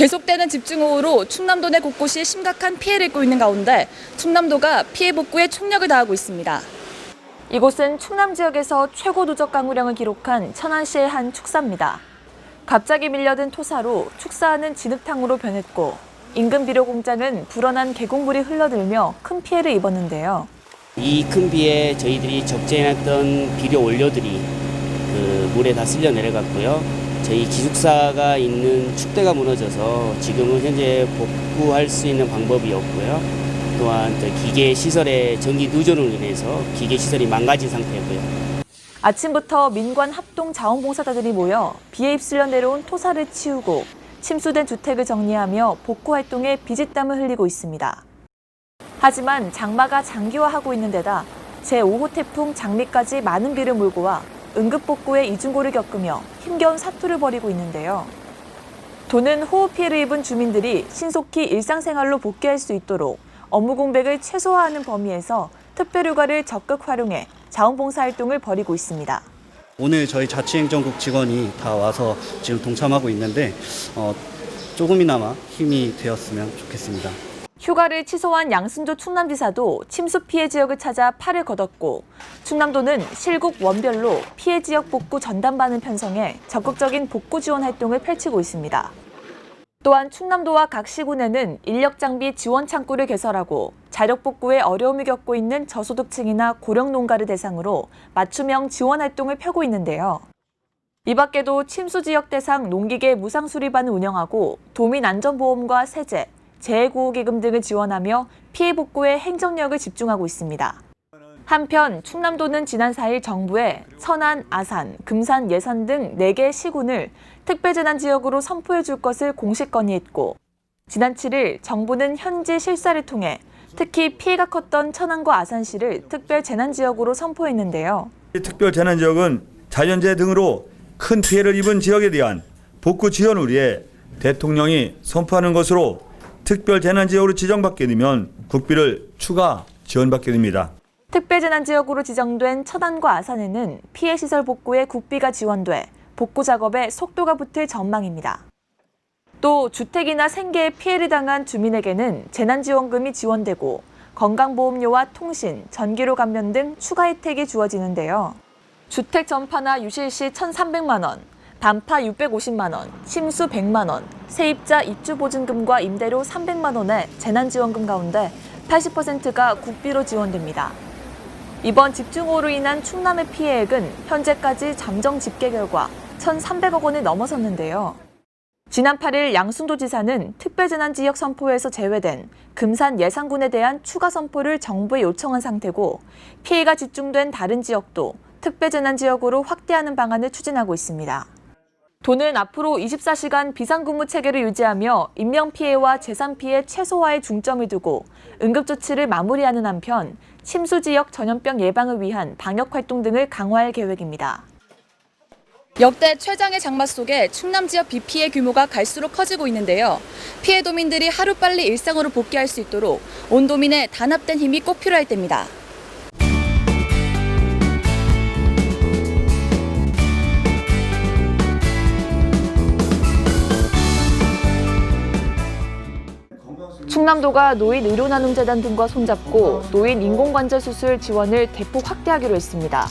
계속되는 집중호우로 충남도 내 곳곳이 심각한 피해를 입고 있는 가운데 충남도가 피해 복구에 총력을 다하고 있습니다. 이곳은 충남 지역에서 최고 누적 강우량을 기록한 천안시의 한 축사입니다. 갑자기 밀려든 토사로 축사하는 진흙탕으로 변했고 인근 비료 공장은 불어난 계곡물이 흘러들며 큰 피해를 입었는데요. 이 큰 비에 저희들이 적재해놨던 비료 원료들이 물에 다 쓸려 내려갔고요. 저희 기숙사가 있는 축대가 무너져서 지금은 현재 복구할 수 있는 방법이 없고요. 또한 기계 시설의 전기 누전으로 인해서 기계 시설이 망가진 상태고요. 아침부터 민관 합동 자원봉사자들이 모여 비에 휩쓸려 내려온 토사를 치우고 침수된 주택을 정리하며 복구 활동에 비짓땀을 흘리고 있습니다. 하지만 장마가 장기화하고 있는 데다 제5호 태풍 장미까지 많은 비를 몰고 와 응급복구에 이중고를 겪으며 힘겨운 사투를 벌이고 있는데요. 도는 호우 피해를 입은 주민들이 신속히 일상생활로 복귀할 수 있도록 업무 공백을 최소화하는 범위에서 특별휴가를 적극 활용해 자원봉사 활동을 벌이고 있습니다. 오늘 저희 자치행정국 직원이 다 와서 지금 동참하고 있는데 조금이나마 힘이 되었으면 좋겠습니다. 휴가를 취소한 양승조 충남지사도 침수 피해 지역을 찾아 팔을 걷었고 충남도는 실국 원별로 피해 지역 복구 전담반을 편성해 적극적인 복구 지원 활동을 펼치고 있습니다. 또한 충남도와 각 시군에는 인력 장비 지원 창구를 개설하고 자력 복구에 어려움을 겪고 있는 저소득층이나 고령 농가를 대상으로 맞춤형 지원 활동을 펴고 있는데요. 이 밖에도 침수 지역 대상 농기계 무상 수리반을 운영하고 도민안전보험과 세제, 재해구호기금 등을 지원하며 피해 복구에 행정력을 집중하고 있습니다. 한편 충남도는 지난 4일 정부에 천안, 아산, 금산, 예산 등 4개 시군을 특별재난지역으로 선포해 줄 것을 공식 건의했고 지난 7일 정부는 현지 실사를 통해 특히 피해가 컸던 천안과 아산시를 특별재난지역으로 선포했는데요. 특별재난지역은 자연재해 등으로 큰 피해를 입은 지역에 대한 복구 지원을 위해 대통령이 선포하는 것으로 특별재난지역으로 지정받게 되면 국비를 추가 지원받게 됩니다. 특별재난지역으로 지정된 천안과 아산에는 피해시설 복구에 국비가 지원돼 복구 작업에 속도가 붙을 전망입니다. 또 주택이나 생계에 피해를 당한 주민에게는 재난지원금이 지원되고 건강보험료와 통신, 전기료 감면 등 추가 혜택이 주어지는데요. 주택 전파나 유실 시 1,300만 원, 단파 650만 원, 침수 100만 원, 세입자 입주보증금과 임대료 300만 원의 재난지원금 가운데 80%가 국비로 지원됩니다. 이번 집중호우로 인한 충남의 피해액은 현재까지 잠정 집계 결과 1,300억 원을 넘어섰는데요. 지난 8일 양승도지사는 특별재난지역 선포에서 제외된 금산 예산군에 대한 추가 선포를 정부에 요청한 상태고 피해가 집중된 다른 지역도 특별재난지역으로 확대하는 방안을 추진하고 있습니다. 도는 앞으로 24시간 비상근무 체계를 유지하며 인명피해와 재산피해 최소화에 중점을 두고 응급조치를 마무리하는 한편 침수지역 전염병 예방을 위한 방역활동 등을 강화할 계획입니다. 역대 최장의 장마 속에 충남 지역 비 피해 규모가 갈수록 커지고 있는데요. 피해 도민들이 하루빨리 일상으로 복귀할 수 있도록 온 도민의 단합된 힘이 꼭 필요할 때입니다. 충남도가 노인 의료나눔재단 등과 손잡고 노인 인공관절 수술 지원을 대폭 확대하기로 했습니다.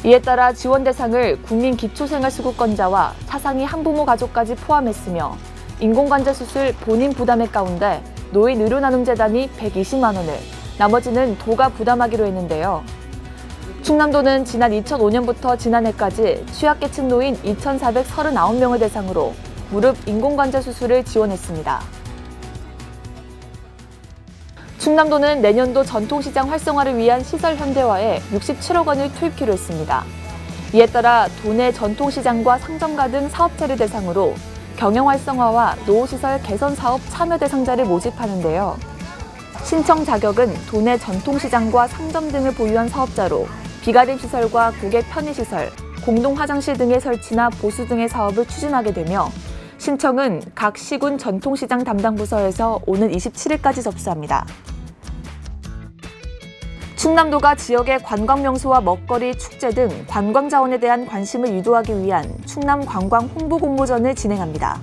이에 따라 지원 대상을 국민기초생활수급권자와 사상이 한부모 가족까지 포함했으며 인공관절 수술 본인 부담액 가운데 노인 의료나눔재단이 120만 원을, 나머지는 도가 부담하기로 했는데요. 충남도는 지난 2005년부터 지난해까지 취약계층 노인 2,439명을 대상으로 무릎 인공관절 수술을 지원했습니다. 충남도는 내년도 전통시장 활성화를 위한 시설 현대화에 67억 원을 투입키로 했습니다. 이에 따라 도내 전통시장과 상점가 등 사업체를 대상으로 경영 활성화와 노후시설 개선 사업 참여 대상자를 모집하는데요. 신청 자격은 도내 전통시장과 상점 등을 보유한 사업자로 비가림 시설과 고객 편의시설, 공동 화장실 등의 설치나 보수 등의 사업을 추진하게 되며 신청은 각 시군 전통시장 담당 부서에서 오는 27일까지 접수합니다. 충남도가 지역의 관광명소와 먹거리, 축제 등 관광자원에 대한 관심을 유도하기 위한 충남 관광 홍보 공모전을 진행합니다.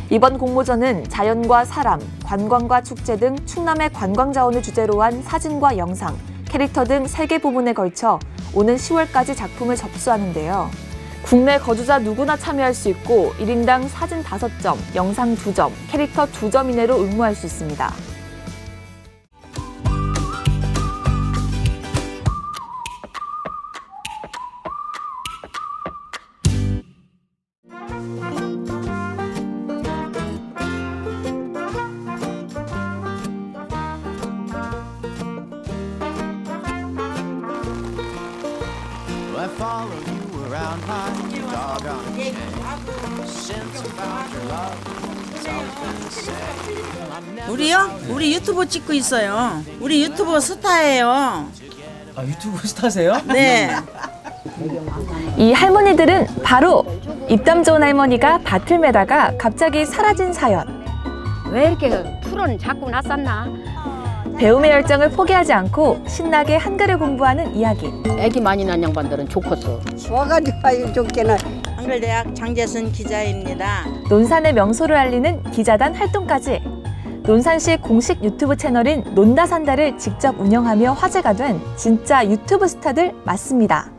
이번 공모전은 자연과 사람, 관광과 축제 등 충남의 관광 자원을 주제로 한 사진과 영상, 캐릭터 등 3개 부분에 걸쳐 오는 10월까지 작품을 접수하는데요. 국내 거주자 누구나 참여할 수 있고 1인당 사진 5점, 영상 2점, 캐릭터 2점 이내로 응모할 수 있습니다. I follow you around my doggone day. Since I found your love, it's always been the same. I'm never 우리요? 우리 유튜브 찍고 있어요. 우리 유튜브 스타예요. 아, 유튜브 스타세요? 네. 이 할머니들은 바로 입담 좋은 할머니가 밭을 매다가 갑자기 사라진 사연. 왜 이렇게 풀은 자꾸 낯섰나? 배움의 열정을 포기하지 않고 신나게 한글을 공부하는 이야기. 애기 많이 낳은 양반들은 좋겠어. 와가지고 아유 좋게나. 한글대학 장재순 기자입니다. 논산의 명소를 알리는 기자단 활동까지. 논산시 공식 유튜브 채널인 논다산다를 직접 운영하며 화제가 된 진짜 유튜브 스타들 맞습니다.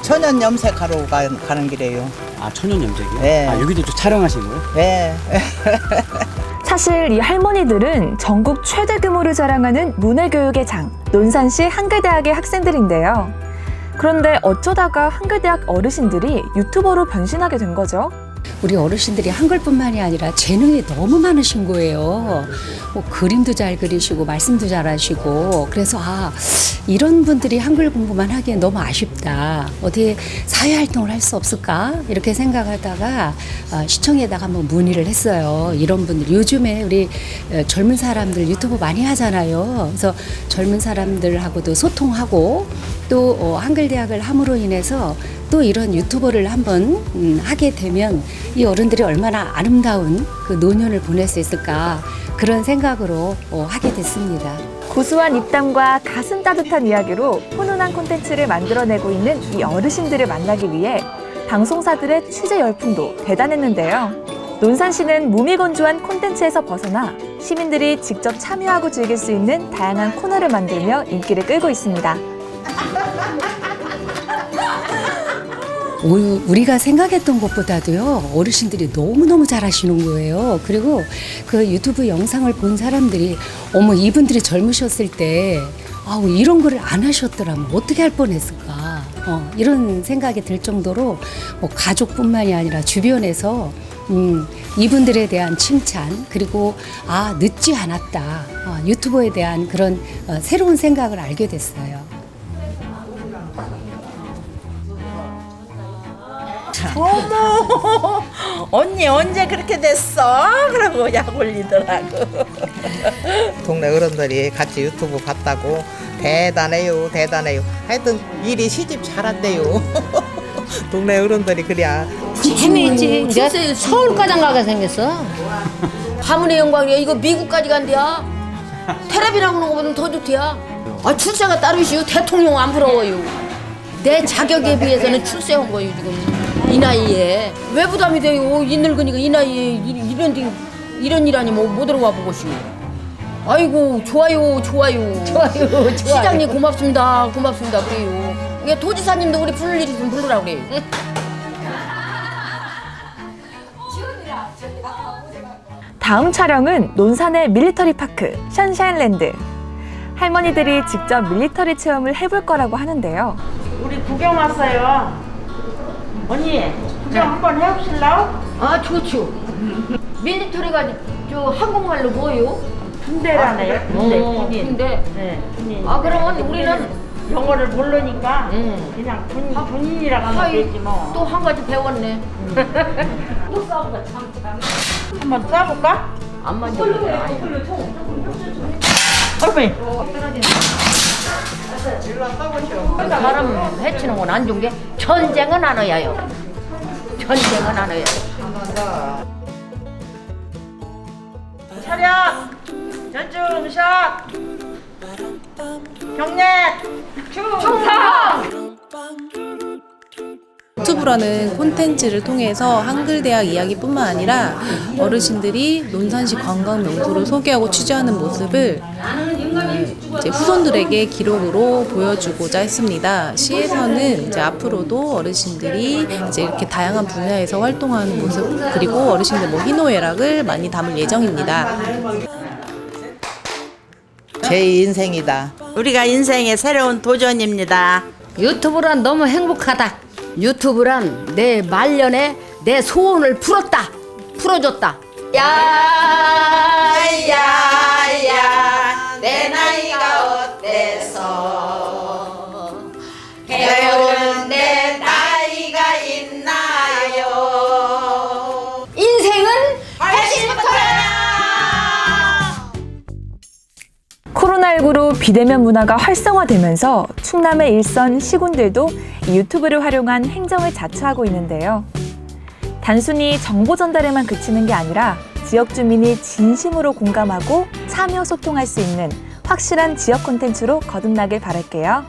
천연 염색하러 가는 길이에요. 아, 천연 염색이요? 네. 아, 여기도 좀 촬영하신 거예요? 네. 사실 이 할머니들은 전국 최대 규모를 자랑하는 문해교육의 장, 논산시 한글대학의 학생들인데요. 그런데 어쩌다가 한글대학 어르신들이 유튜버로 변신하게 된 거죠? 우리 어르신들이 한글뿐만이 아니라 재능이 너무 많으신 거예요. 뭐 그림도 잘 그리시고 말씀도 잘하시고 그래서 이런 분들이 한글 공부만 하기엔 너무 아쉽다. 어디 사회 활동을 할 수 없을까 이렇게 생각하다가 시청에다가 한번 문의를 했어요. 이런 분들 요즘에 우리 젊은 사람들 유튜브 많이 하잖아요. 그래서 젊은 사람들하고도 소통하고 또 한글대학을 함으로 인해서 또 이런 유튜버를 한번 하게 되면 이 어른들이 얼마나 아름다운 그 노년을 보낼 수 있을까 그런 생각으로 하게 됐습니다. 고소한 입담과 가슴 따뜻한 이야기로 훈훈한 콘텐츠를 만들어내고 있는 이 어르신들을 만나기 위해 방송사들의 취재 열풍도 대단했는데요. 논산시는 무미건조한 콘텐츠에서 벗어나 시민들이 직접 참여하고 즐길 수 있는 다양한 코너를 만들며 인기를 끌고 있습니다. 우리가 생각했던 것보다도요 어르신들이 너무너무 잘하시는 거예요. 그리고 그 유튜브 영상을 본 사람들이 어머 이분들이 젊으셨을 때 이런 거를 안 하셨더라면 어떻게 할 뻔했을까 이런 생각이 들 정도로 가족뿐만이 아니라 주변에서 이분들에 대한 칭찬 그리고 늦지 않았다 유튜버에 대한 그런 새로운 생각을 알게 됐어요. 어머, 언니 언제 그렇게 됐어? 그러고 약 올리더라고. 동네 어른들이 같이 유튜브 봤다고 대단해요, 대단해요. 하여튼 일이 시집 잘한대요. 동네 어른들이 그래야. 재미있지. 내가 서울까지 가게 생겼어. 가문의 영광이야. 이거 미국까지 간대야. 테레비라고 하는 것보다 더 좋대야. 출세가 따르시오. 대통령 안 부러워요. 내 자격에 비해서는 출세한 거예요 지금. 이 나이에 왜 부담이 돼요? 이 늙으니까 이 나이에 이런 일 아니 뭐 들어와 보고시. 아이고 좋아요. 시장님 고맙습니다 그래요. 이게 도지사님도 우리 부를 일이 좀 부르라 그래요. 다음 촬영은 논산의 밀리터리 파크 션샤인랜드. 할머니들이 직접 밀리터리 체험을 해볼 거라고 하는데요. 우리 구경 왔어요. 언니 구경 한번 해보실래요? 좋죠. 밀리터리가 저 한국말로 뭐요? 군대라네요. 군인. 근데 네, 군인. 그러면 우리는 영어를 모르니까 그냥 군인이라고 하면 되지 뭐. 또 한 가지 배웠네. 또 싸우다 참. 한번 쏴볼까? 안 만져볼래. 할머니. 사람 해치는 건 안 좋은 게 전쟁은 안 해요. 전쟁은 안 해요. 차렷! 전중샷! 경례! 충성! 유튜브라는 콘텐츠를 통해서 한글대학 이야기뿐만 아니라 어르신들이 논산시 관광 명소를 소개하고 취재하는 모습을 이제 후손들에게 기록으로 보여주고자 했습니다. 시에서는 이제 앞으로도 어르신들이 이제 이렇게 다양한 분야에서 활동하는 모습, 그리고 어르신들 희노애락을 많이 담을 예정입니다. 제 인생이다. 우리가 인생의 새로운 도전입니다. 유튜브란 너무 행복하다. 유튜브란 내 말년에 내 소원을 풀어줬다. 야야야 내 나이가 어때서 배우는 내 나이가 있나요? 인생은 훨씬부터야. 코로나19로 비대면 문화가 활성화되면서 충남의 일선 시군들도 이 유튜브를 활용한 행정을 자처하고 있는데요. 단순히 정보 전달에만 그치는 게 아니라 지역 주민이 진심으로 공감하고 참여 소통할 수 있는 확실한 지역 콘텐츠로 거듭나길 바랄게요.